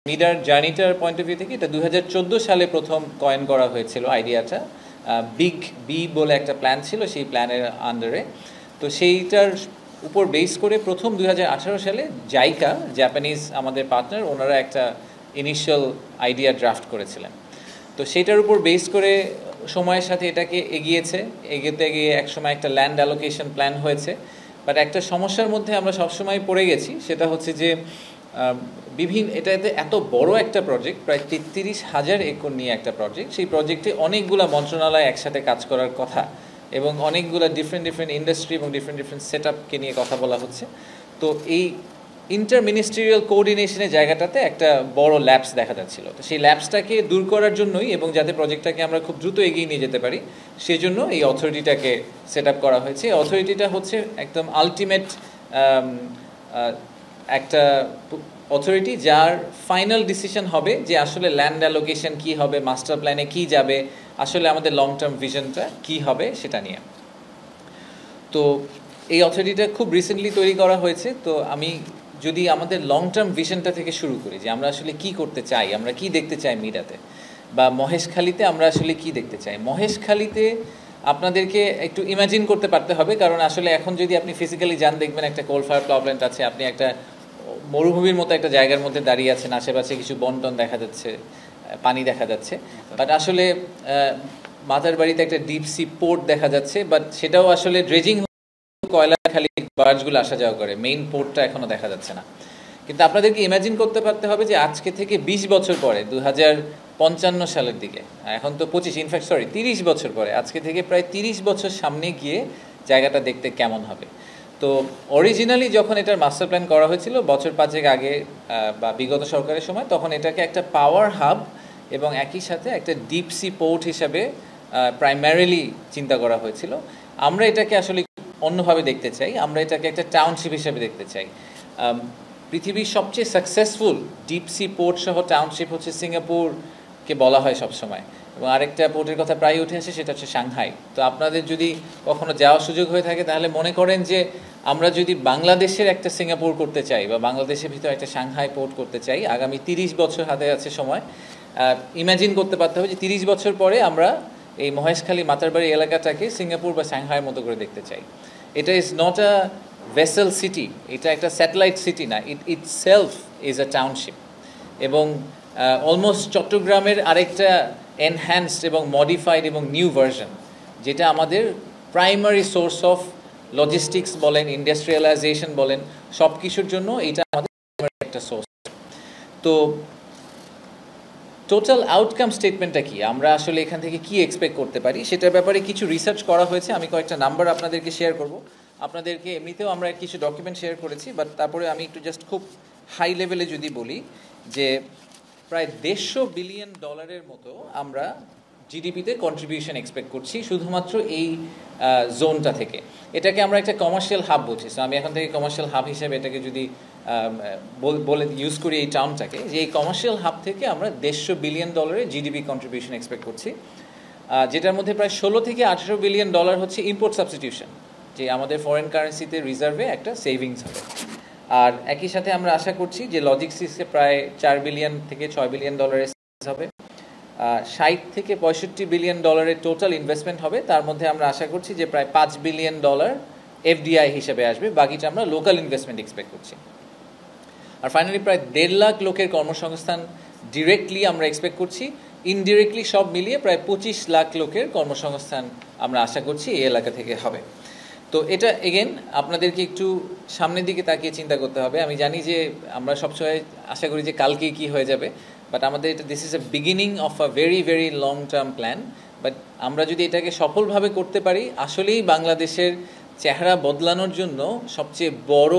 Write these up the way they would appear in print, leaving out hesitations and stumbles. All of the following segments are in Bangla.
মিডার জার্নিটার পয়েন্ট অফ ভিউ থেকে এটা 2014 সালে প্রথম কয়েন করা হয়েছিল আইডিয়াটা। বিগ বি বলে একটা প্ল্যান ছিল সেই প্ল্যানের আন্ডারে। তো সেইটার উপর বেস করে প্রথম 2018 সালে জাইকা, জাপানিজ আমাদের পার্টনার, ওনারা একটা ইনিশিয়াল আইডিয়া ড্রাফট করেছিলেন। তো সেটার উপর বেস করে সময়ের সাথে এটাকে এগিয়ে গিয়ে একসময় একটা ল্যান্ড অ্যালোকেশন প্ল্যান হয়েছে। বাট একটা সমস্যার মধ্যে আমরা সবসময় পড়ে গেছি, সেটা হচ্ছে যে এটাতে এত বড় একটা প্রজেক্ট, প্রায় 33,000 একর নিয়ে একটা প্রজেক্ট। সেই প্রজেক্টে অনেকগুলো মন্ত্রণালয় একসাথে কাজ করার কথা এবং অনেকগুলো ডিফারেন্ট ইন্ডাস্ট্রি এবং ডিফারেন্ট সেট আপকে নিয়ে কথা বলা হচ্ছে। তো এই ইন্টার মিনিস্ট্রিয়াল কোঅর্ডিনেশনের জায়গাটাতে একটা বড় ল্যাপস দেখা যাচ্ছিল। তো সেই ল্যাপসটাকে দূর করার জন্যই এবং যাতে প্রজেক্টটাকে আমরা খুব দ্রুত এগিয়ে নিয়ে যেতে পারি সেজন্য এই অথরিটিটাকে সেট আপ করা হয়েছে। এই অথরিটিটা হচ্ছে একদম আলটিমেট একটা অথরিটি যার ফাইনাল ডিসিশন হবে যে আসলে ল্যান্ড অ্যালোকেশন কী হবে, মাস্টার প্ল্যানে কী যাবে, আসলে আমাদের লং টার্ম ভিশনটা কী হবে সেটা নিয়ে। তো এই অথরিটিটা খুব রিসেন্টলি তৈরি করা হয়েছে। তো আমি যদি আমাদের লং টার্ম ভিশনটা থেকে শুরু করি যে আমরা আসলে কি করতে চাই, আমরা কি দেখতে চাই মিডাতে বা মহেশখালীতে আমরা আসলে কি দেখতে চাই। মহেশখালীতে আপনাদেরকে একটু ইমাজিন করতে পারতে হবে, কারণ আসলে এখন যদি আপনি ফিজিক্যালি যান দেখবেন একটা কোল ফায়ার পাওয়ার প্ল্যান্ট আছে, আপনি একটা মরুভূমির মতো একটা জায়গার মধ্যে দাঁড়িয়ে আছেন, আশেপাশে কিছু বন্টন দেখা যাচ্ছে, পানি দেখা যাচ্ছে। বাট আসলে মাতার বাড়িতে একটা ডিপ সি পোর্ট দেখা যাচ্ছে, বাট সেটাও আসলে ড্রেজিং কয়লা খালি বার্জগুলো আসা যাওয়া করে, মেইন পোর্টটা এখনো দেখা যাচ্ছে না। কিন্তু আপনাদেরকে ইমাজিন করতে পারতে হবে যে আজকে থেকে 20 বছর পরে 2055 সালের দিকে, এখন তো 30 বছর পরে, আজকে থেকে প্রায় 30 বছর সামনে গিয়ে জায়গাটা দেখতে কেমন হবে। তো অরিজিনালি যখন এটার মাস্টার প্ল্যান করা হয়েছিল বছর 5 আগে বা বিগত সরকারের সময়, তখন এটাকে একটা পাওয়ার হাব এবং একই সাথে একটা ডিপ সি পোর্ট হিসাবে প্রাইমারিলি চিন্তা করা হয়েছিল। আমরা এটাকে আসলে অন্যভাবে দেখতে চাই, আমরা এটাকে একটা টাউনশিপ হিসেবে দেখতে চাই। পৃথিবীর সবচেয়ে সাকসেসফুল ডিপ সি পোর্ট সহ টাউনশিপ হচ্ছে সিঙ্গাপুরকে বলা হয় সবসময়, এবং আরেকটা পোর্টের কথা প্রায় উঠে আসে, সেটা হচ্ছে সাংহাই। তো আপনাদের যদি কখনো যাওয়ার সুযোগ হয়ে থাকে তাহলে মনে করেন যে আমরা যদি বাংলাদেশের একটা সিঙ্গাপুর করতে চাই বা বাংলাদেশের ভিতরে একটা সাংহাই পোর্ট করতে চাই, আগামী 30 বছর হাতে আছে সময়। ইমাজিন করতে পারতে হবে যে 30 বছর পরে আমরা এই মহেশখালী মাতারবাড়ি এলাকাটাকে সিঙ্গাপুর বা সাংহাইয়ের মতো করে দেখতে চাই। এটা is not a vessel city, এটা একটা স্যাটেলাইট সিটি না, ইট সেলফ ইজ আ টাউনশিপ। এবং অলমোস্ট চট্টগ্রামের আরেকটা এনহ্যান্সড এবং মডিফাইড এবং নিউ ভার্সন, যেটা আমাদের প্রাইমারি সোর্স অফ লজিস্টিক্স বলেন, ইন্ডাস্ট্রিয়ালাইজেশন বলেন, সব কিছুর জন্য এটা আমাদের একটা সোর্স। তো টোটাল আউটকাম স্টেটমেন্টটা কি, আমরা আসলে এখান থেকে কি এক্সপেক্ট করতে পারি সেটার ব্যাপারে কিছু রিসার্চ করা হয়েছে। আমি কয়েকটা নাম্বার আপনাদেরকে শেয়ার করব। আপনাদেরকে এমনিতেও আমরা কিছু ডকুমেন্ট শেয়ার করেছি, বাট তারপরে আমি একটু জাস্ট খুব হাই লেভেলে যদি বলি যে প্রায় $150 বিলিয়ন মতো আমরা জিডিপিতে কন্ট্রিবিউশন এক্সপেক্ট করছি শুধুমাত্র এই জোনটা থেকে। এটাকে আমরা একটা কমার্শিয়াল হাব বলছি। সো আমি এখন থেকে কমার্শিয়াল হাব হিসেবে এটাকে যদি বলে ইউজ করি এই টার্মটাকে, যে এই কমার্শিয়াল হাব থেকে আমরা $150 বিলিয়ন জিডিপি কন্ট্রিবিউশন এক্সপেক্ট করছি, যেটার মধ্যে প্রায় $16 থেকে $18 বিলিয়ন হচ্ছে ইম্পোর্ট সাবস্টিটিউশন, যে আমাদের ফরেন কারেন্সিতে রিজার্ভে একটা সেভিংস হবে। আর একই সাথে আমরা আশা করছি যে লজিস্টিক্সে প্রায় $4 বিলিয়ন থেকে $6 বিলিয়ন হবে। 60 থেকে $65 বিলিয়ন টোটাল ইনভেস্টমেন্ট হবে, তার মধ্যে আমরা আশা করছি যে প্রায় $5 বিলিয়ন এফডিআই হিসেবে আসবে, বাকিটা আমরা লোকাল ইনভেস্টমেন্ট এক্সপেক্ট করছি। আর ফাইনালি প্রায় 1.5 লাখ লোকের কর্মসংস্থান ডিরেক্টলি আমরা এক্সপেক্ট করছি, ইনডিরেক্টলি সব মিলিয়ে প্রায় 25 লাখ লোকের কর্মসংস্থান আমরা আশা করছি এই এলাকা থেকে হবে। তো এটা এগেন আপনাদেরকে একটু সামনের দিকে তাকিয়ে চিন্তা করতে হবে। আমি জানি যে আমরা সবসময় আশা করি যে কালকেই কি হয়ে যাবে, বাট আমাদের এটা this is a beginning of a very long term plan. But আমরা যদি এটাকে সফলভাবে করতে পারি, আসলেই বাংলাদেশের চেহারা বদলানোর জন্য সবচেয়ে বড়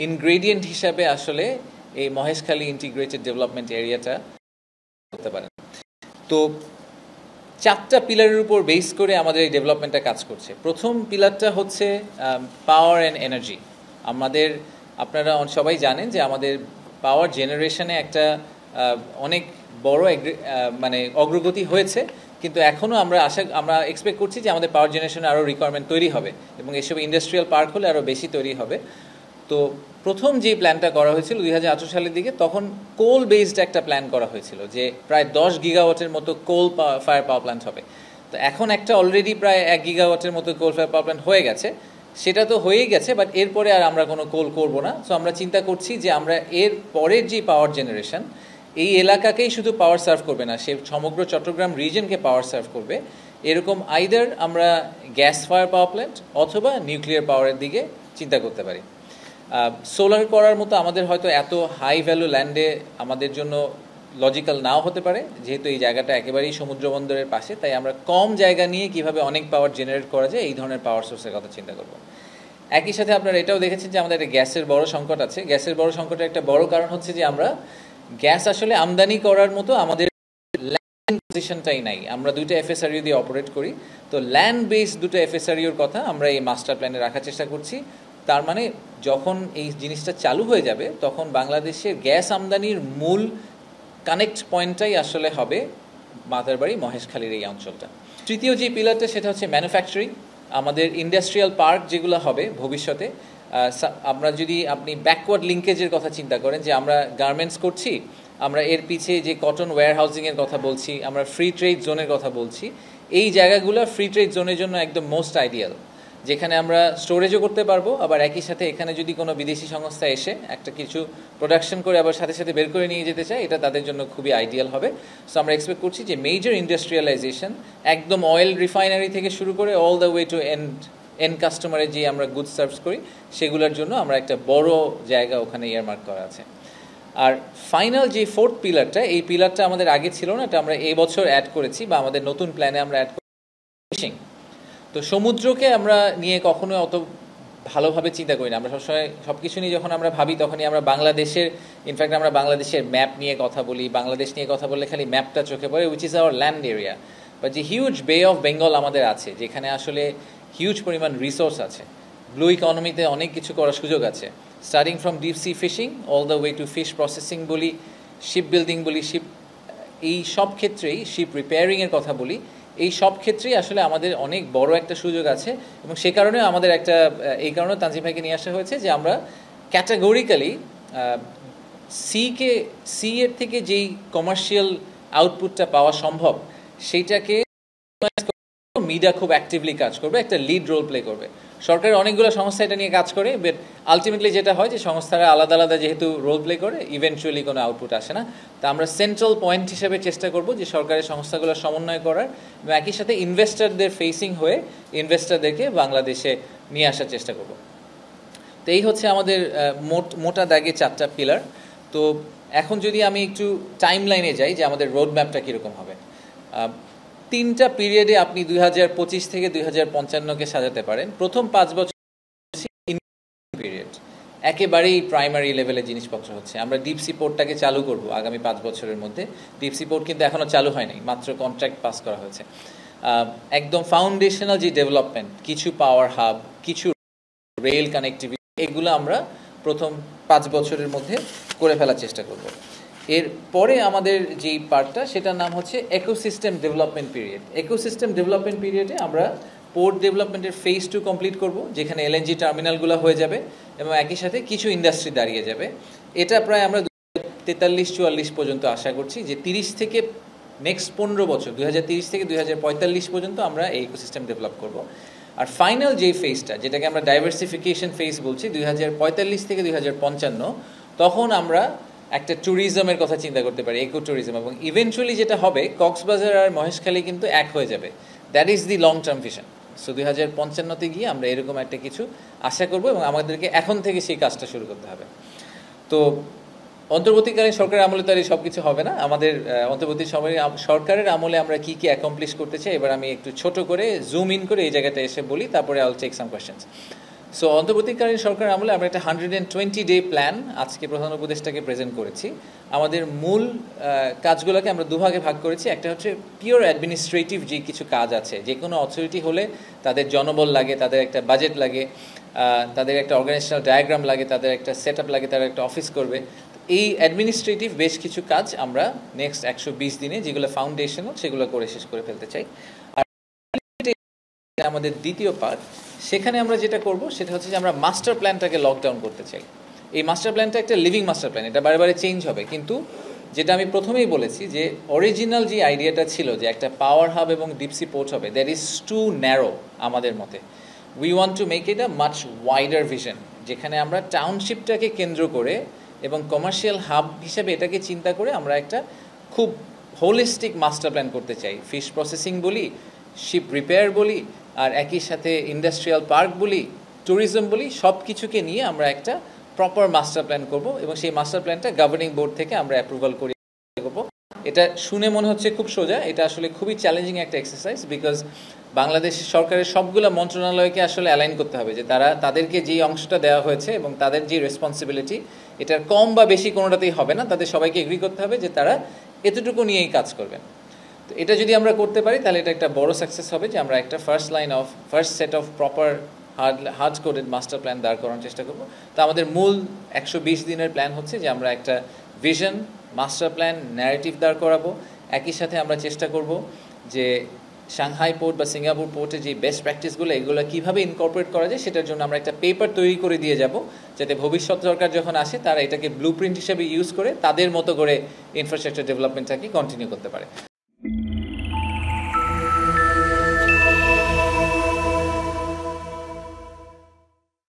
ইনগ্রেডিয়েন্ট হিসাবে আসলে এই মহেশখালী ইন্টিগ্রেটেড ডেভেলপমেন্ট এরিয়াটা করতে পারেন। তো 4টা পিলারের উপর বেস করে আমাদের এই ডেভেলপমেন্টটা কাজ করছে। প্রথম পিলারটা হচ্ছে পাওয়ার অ্যান্ড এনার্জি। আপনারা সবাই জানেন যে আমাদের পাওয়ার জেনারেশনে একটা অনেক বড় মানে অগ্রগতি হয়েছে, কিন্তু এখনও আমরা এক্সপেক্ট করছি যে আমাদের পাওয়ার জেনারেশনে আরও রিকোয়ারমেন্ট তৈরি হবে এবং এসব ইন্ডাস্ট্রিয়াল পার্ক হলে আরও বেশি তৈরি হবে। তো প্রথম যে প্ল্যানটা করা হয়েছিল 2018 সালের দিকে, তখন কোল বেসড একটা প্ল্যান করা হয়েছিল যে প্রায় 10 গিগাওয়াটের মতো কোল ফায়ার পাওয়ার প্ল্যান্ট হবে। তো এখন একটা অলরেডি প্রায় 1 গিগাওয়াটের মতো কোল ফায়ার পাওয়ার প্ল্যান্ট হয়ে গেছে, সেটা তো হয়েই গেছে, বাট এরপরে আর আমরা কোনো কোল করব না। সো আমরা চিন্তা করছি যে আমরা এর পরের যে পাওয়ার জেনারেশন এই এলাকাকেই শুধু পাওয়ার সার্ভ করবে না, সে সমগ্র চট্টগ্রাম রিজনকে পাওয়ার সার্ভ করবে। এরকম আইদার আমরা গ্যাস ফায়ার পাওয়ার প্ল্যান্ট অথবা নিউক্লিয়ার পাওয়ারের দিকে চিন্তা করতে পারি। সোলার করার মতো আমাদের হয়তো এত হাই ভ্যালু ল্যান্ডে আমাদের জন্য লজিক্যাল নাও হতে পারে, যেহেতু এই জায়গাটা একেবারেই সমুদ্র বন্দরের পাশে, তাই আমরা কম জায়গা নিয়ে কিভাবে অনেক পাওয়ার জেনারেট করা যায় এই ধরনের পাওয়ার সোর্সের কথা চিন্তা করব। একই সাথে আপনারা এটাও দেখেছেন যে আমাদের একটা গ্যাসের বড় সংকট আছে। গ্যাসের বড় সংকটের একটা বড় কারণ হচ্ছে যে আমরা গ্যাস আসলে আমদানি করার মতো আমাদের ল্যান্ড পজিশনটাই নাই। আমরা দুইটা এফএসআরইউ দিয়ে অপারেট করি, তো ল্যান্ড বেসড দুটো এফএসআরইউর কথা আমরা এই মাস্টার প্ল্যানে রাখার চেষ্টা করছি। তার মানে যখন এই জিনিসটা চালু হয়ে যাবে তখন বাংলাদেশের গ্যাস আমদানির মূল কানেক্ট পয়েন্টটাই আসলে হবে মাদারবাড়ি মহেশখালীর এই অঞ্চলটা। তৃতীয় যে পিলারটা সেটা হচ্ছে ম্যানুফ্যাকচারিং। আমাদের ইন্ডাস্ট্রিয়াল পার্ক যেগুলো হবে ভবিষ্যতে, আমরা যদি আপনি ব্যাকওয়ার্ড লিঙ্কেজের কথা চিন্তা করেন যে আমরা গার্মেন্টস করছি, আমরা এর পিছে যে কটন ওয়্যার হাউজিংয়ের কথা বলছি, আমরা ফ্রি ট্রেড জোনের কথা বলছি, এই জায়গাগুলো ফ্রি ট্রেড জোনের জন্য একদম মোস্ট আইডিয়াল, যেখানে আমরা স্টোরেজও করতে পারবো, আবার একই সাথে এখানে যদি কোনো বিদেশি সংস্থা এসে একটা কিছু প্রোডাকশন করে আবার সাথে সাথে বের করে নিয়ে যেতে চায়, এটা তাদের জন্য খুবই আইডিয়াল হবে। সো আমরা এক্সপেক্ট করছি যে মেজর ইন্ডাস্ট্রিয়ালাইজেশন একদম অয়েল রিফাইনারি থেকে শুরু করে all the way to end কাস্টমারে যে আমরা গুড সার্ভিস করি সেগুলোর জন্য আমরা একটা বড় জায়গা ওখানে ইয়ারমার্ক করা আছে। আর ফাইনাল যে ফোর্থ পিলারটা, এই পিলারটা আমাদের আগে ছিল না, এটা আমরা এই বছর অ্যাড করেছি বা আমাদের নতুন প্ল্যানে আমরা অ্যাড করেছি ফিশিং। তো সমুদ্রকে আমরা নিয়ে কখনোই অত ভালোভাবে চিন্তা করি না। আমরা সবসময় সব কিছু নিয়ে যখন আমরা ভাবি তখনই আমরা বাংলাদেশের, ইনফ্যাক্ট আমরা বাংলাদেশের ম্যাপ নিয়ে কথা বলি, বাংলাদেশ নিয়ে কথা বললে খালি ম্যাপটা চোখে পড়ে, which is our land area. বা যে হিউজ বে অফ বেঙ্গল আমাদের আছে, যেখানে আসলে হিউজ পরিমাণ রিসোর্স আছে, ব্লু ইকোনমিতে অনেক কিছু করার সুযোগ আছে, starting from deep sea fishing all the way to fish processing বলি, শিপ বিল্ডিং বলি, এই সব ক্ষেত্রেই শিপ রিপেয়ারিংয়ের কথা বলি, এই সব ক্ষেত্রেই আসলে আমাদের অনেক বড় একটা সুযোগ আছে। এবং সে কারণে আমাদের একটা, এই কারণে তানজিম ভাইকে নিয়ে আসা হয়েছে যে আমরা ক্যাটাগরিক্যালি সি এর থেকে যেই কমার্শিয়াল আউটপুটটা পাওয়া সম্ভব সেইটাকে মিডিয়া খুব অ্যাক্টিভলি কাজ করবে, একটা লিড রোল প্লে করবে। সরকারের অনেকগুলো সংস্থা এটা নিয়ে কাজ করে, বাট আলটিমেটলি যেটা হয় যে সংস্থারা আলাদা আলাদা যেহেতু রোল প্লে করে, ইভেনচুয়ালি কোনো আউটপুট আসে না। তা আমরা সেন্ট্রাল পয়েন্ট হিসেবে চেষ্টা করব যে সরকারের সংস্থাগুলো সমন্বয় করার এবং একই সাথে ইনভেস্টরদের ফেসিং হয়ে ইনভেস্টরদেরকে বাংলাদেশে নিয়ে আসার চেষ্টা করব। তো এই হচ্ছে আমাদের মোটা দাগে 4টা পিলার। তো এখন যদি আমি একটু টাইম লাইনে যাই যে আমাদের রোড ম্যাপটা কীরকম হবে, 3টা পিরিয়ডে আপনি 2025 থেকে 2055কে সাজাতে পারেন। প্রথম 5 বছর পিরিয়ড, একেবারেই প্রাইমারি লেভেলের জিনিসপত্র হচ্ছে। আমরা ডিপ সি পোর্টটাকে চালু করব আগামী 5 বছরের মধ্যে। ডিপ সি পোর্ট কিন্তু এখনও চালু হয়নি, মাত্র কন্ট্রাক্ট পাস করা হয়েছে। একদম ফাউন্ডেশনাল যে ডেভেলপমেন্ট, কিছু পাওয়ার হাব, কিছু রেল কানেক্টিভিটি, এগুলো আমরা প্রথম 5 বছরের মধ্যে করে ফেলার চেষ্টা করব। এরপরে আমাদের যেই পার্টটা সেটার নাম হচ্ছে ecosystem development period. Ecosystem development পিরিয়ডে আমরা পোর্ট ডেভেলপমেন্টের ফেজ 2 কমপ্লিট করব, যেখানে এলএনজি টার্মিনালগুলো হয়ে যাবে এবং একই সাথে কিছু ইন্ডাস্ট্রি দাঁড়িয়ে যাবে। এটা প্রায় আমরা 2043-44 পর্যন্ত আশা করছি যে 30 থেকে নেক্সট 15 বছর 2030 থেকে 2045 পর্যন্ত আমরা এই ইকোসিস্টেম ডেভেলপ করব। আর ফাইনাল যেই ফেজটা, যেটাকে আমরা ডাইভার্সিফিকেশন ফেজ বলছি, 2045 থেকে 2055, তখন আমরা একটা ট্যুরিজমের কথা চিন্তা করতে পারি, ইকো ট্যুরিজম, এবং ইভেনচুয়ালি যেটা হবে কক্সবাজার আর মহেশখালী কিন্তু এক হয়ে যাবে। That is the long term vision. So 2055তে গিয়ে আমরা এরকম একটা কিছু আশা করব এবং আমাদেরকে এখন থেকে সেই কাজটা শুরু করতে হবে। তো অন্তর্বর্তীকালীন সরকারের আমলে তো আর সব কিছু হবে না। আমাদের অন্তর্বর্তী সময়ে সরকারের আমলে আমরা কী কী অ্যাকমপ্লিশ করতে চাই, এবার আমি একটু ছোট করে জুম ইন করে এই জায়গাটা এসে বলি, তারপরে I will take some questions. So অন্তর্বর্তীকালীন সরকারের আমলে আমরা একটা 120 ডে প্ল্যান আজকে প্রধান উপদেষ্টাকে প্রেজেন্ট করেছি। আমাদের মূল কাজগুলোকে আমরা দুভাগে ভাগ করেছি। একটা হচ্ছে পিওর অ্যাডমিনিস্ট্রেটিভ যে কিছু কাজ আছে, যে কোনো অথরিটি হলে তাদের জনবল লাগে, তাদের একটা বাজেট লাগে, তাদের একটা অর্গানাইজেশনাল ডায়াগ্রাম লাগে, তাদের একটা সেট আপ লাগে, তারা একটা অফিস করবে। এই অ্যাডমিনিস্ট্রেটিভ বেশ কিছু কাজ আমরা নেক্সট 120 দিনে, যেগুলো ফাউন্ডেশনাল, সেগুলো করে শেষ করে ফেলতে চাই। আর আমাদের দ্বিতীয় পার্ট, সেখানে আমরা যেটা করব সেটা হচ্ছে যে আমরা মাস্টার প্ল্যানটাকে লকডাউন করতে চাই। এই মাস্টার প্ল্যানটা একটা লিভিং মাস্টার প্ল্যান, এটা বারে বারে চেঞ্জ হবে, কিন্তু যেটা আমি প্রথমেই বলেছি যে অরিজিনাল যে আইডিয়াটা ছিল যে একটা পাওয়ার হাব এবং ডিপসি পোর্ট হবে, দ্যাট ইজ টু ন্যারো আমাদের মতে। We want to make it a much wider vision, যেখানে আমরা টাউনশিপটাকে কেন্দ্র করে এবং কমার্শিয়াল হাব হিসেবে এটাকে চিন্তা করে আমরা একটা খুব হোলিস্টিক মাস্টার প্ল্যান করতে চাই। ফিশ প্রসেসিং বলি, শিপ রিপেয়ার বলি, আর একই সাথে ইন্ডাস্ট্রিয়াল পার্ক বলি, ট্যুরিজম বলি, সব কিছুকে নিয়ে আমরা একটা প্রপার মাস্টার প্ল্যান করব এবং সেই মাস্টার প্ল্যানটা গভর্নিং বোর্ড থেকে আমরা অ্যাপ্রুভাল করে করব। এটা শুনে মনে হচ্ছে খুব সোজা, এটা আসলে খুবই চ্যালেঞ্জিং একটা এক্সারসাইজ, বিকজ বাংলাদেশ সরকারের সবগুলো মন্ত্রণালয়কে আসলে অ্যালাইন করতে হবে যে তাদেরকে যেই অংশটা দেওয়া হয়েছে এবং তাদের যে রেসপন্সিবিলিটি, এটার কম বা বেশি কোনোটাতেই হবে না, তাদের সবাইকে এগ্রি করতে হবে যে তারা এতটুকু নিয়েই কাজ করবেন। তো এটা যদি আমরা করতে পারি তাহলে এটা একটা বড় সাকসেস হবে যে আমরা একটা first set of proper hard coded master plan দাঁড় করানোর চেষ্টা করব। তো আমাদের মূল 120 দিনের প্ল্যান হচ্ছে যে আমরা একটা ভিশন, মাস্টার প্ল্যান, ন্যারেটিভ দাঁড় করাবো। একই সাথে আমরা চেষ্টা করব যে সাংহাই পোর্ট বা সিঙ্গাপুর পোর্টে যে বেস্ট প্র্যাকটিসগুলো এগুলো কীভাবে ইনকর্পোরেট করা যায় সেটার জন্য আমরা একটা পেপার তৈরি করে দিয়ে যাব, যাতে ভবিষ্যৎ সরকার যখন আসে তারা এটাকে ব্লু প্রিন্ট হিসেবে ইউজ করে তাদের মতো করে ইনফ্রাস্ট্রাকচার ডেভেলপমেন্টটাকে কন্টিনিউ করতে পারে।